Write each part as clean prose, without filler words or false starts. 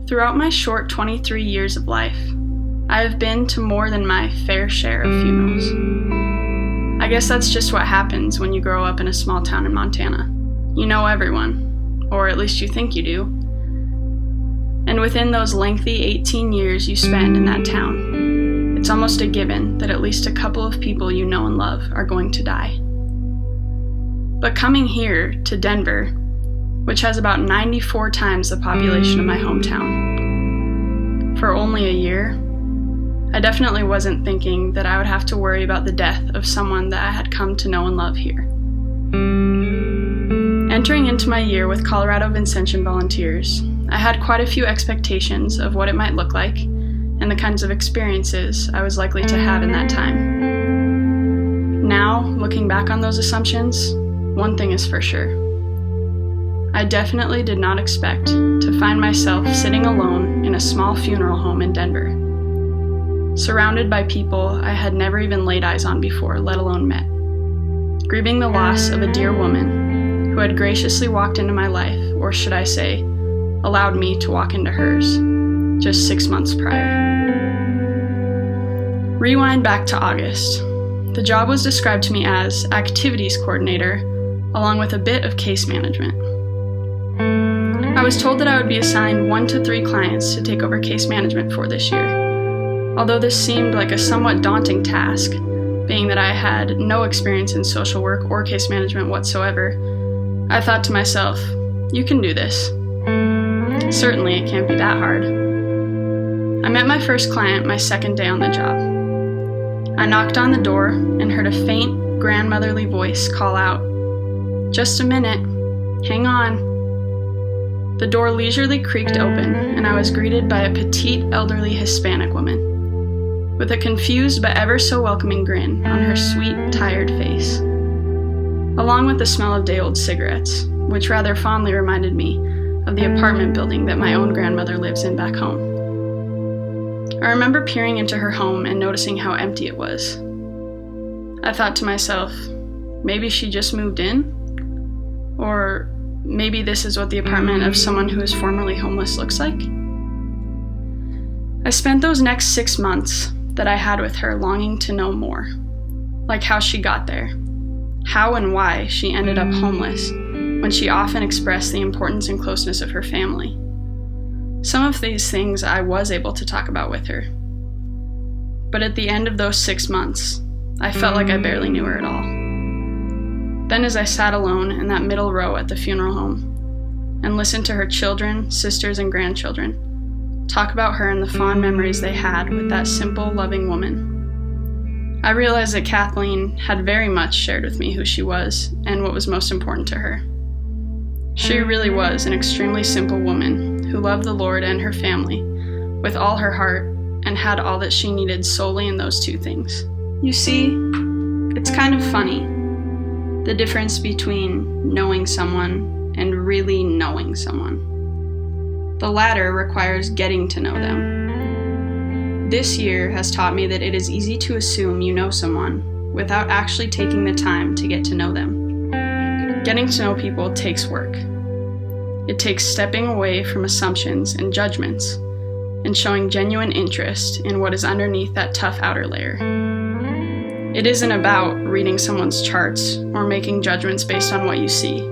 Throughout my short 23 years of life, I have been to more than my fair share of funerals. I guess that's just what happens when you grow up in a small town in Montana. You know everyone, or at least you think you do. And within those lengthy 18 years you spend in that town, it's almost a given that at least a couple of people you know and love are going to die. But coming here to Denver, which has about 94 times the population of my hometown, for only a year, I definitely wasn't thinking that I would have to worry about the death of someone that I had come to know and love here. Entering into my year with Colorado Vincentian volunteers, I had quite a few expectations of what it might look like and the kinds of experiences I was likely to have in that time. Now, looking back on those assumptions, one thing is for sure. I definitely did not expect to find myself sitting alone in a small funeral home in Denver, surrounded by people I had never even laid eyes on before, let alone met, grieving the loss of a dear woman who had graciously walked into my life, or should I say, allowed me to walk into hers, just 6 months prior. Rewind back to August. The job was described to me as activities coordinator, along with a bit of case management. I was told that I would be assigned 1 to 3 clients to take over case management for this year. Although this seemed like a somewhat daunting task, being that I had no experience in social work or case management whatsoever, I thought to myself, you can do this. Certainly it can't be that hard. I met my first client my second day on the job. I knocked on the door and heard a faint, grandmotherly voice call out, "Just a minute, hang on." The door leisurely creaked open, and I was greeted by a petite, elderly Hispanic woman, with a confused but ever so welcoming grin on her sweet, tired face, along with the smell of day-old cigarettes, which rather fondly reminded me of the apartment building that my own grandmother lives in back home. I remember peering into her home and noticing how empty it was. I thought to myself, maybe she just moved in? Or maybe this is what the apartment of someone who is formerly homeless looks like? I spent those next 6 months that I had with her longing to know more, like how she got there, how and why she ended up homeless when she often expressed the importance and closeness of her family. Some of these things I was able to talk about with her. But at the end of those 6 months, I felt like I barely knew her at all. Then as I sat alone in that middle row at the funeral home and listened to her children, sisters, and grandchildren talk about her and the fond memories they had with that simple, loving woman, I realized that Kathleen had very much shared with me who she was and what was most important to her. She really was an extremely simple woman who loved the Lord and her family with all her heart and had all that she needed solely in those 2 things. You see, it's kind of funny, the difference between knowing someone and really knowing someone. The latter requires getting to know them. This year has taught me that it is easy to assume you know someone without actually taking the time to get to know them. Getting to know people takes work. It takes stepping away from assumptions and judgments and showing genuine interest in what is underneath that tough outer layer. It isn't about reading someone's charts or making judgments based on what you see.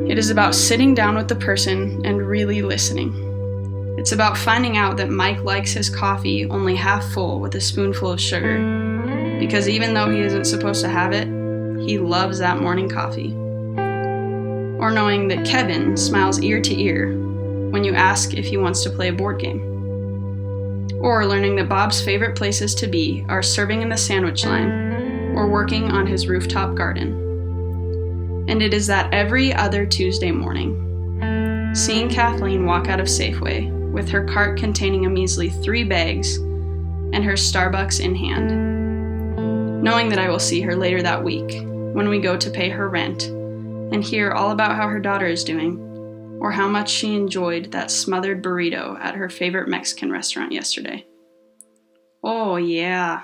It is about sitting down with the person and really listening. It's about finding out that Mike likes his coffee only half full with a spoonful of sugar, because even though he isn't supposed to have it, he loves that morning coffee. Or knowing that Kevin smiles ear to ear when you ask if he wants to play a board game. Or learning that Bob's favorite places to be are serving in the sandwich line or working on his rooftop garden. And it is that every other Tuesday morning, seeing Kathleen walk out of Safeway with her cart containing a measly 3 bags and her Starbucks in hand, knowing that I will see her later that week when we go to pay her rent and hear all about how her daughter is doing, or how much she enjoyed that smothered burrito at her favorite Mexican restaurant yesterday. Oh yeah,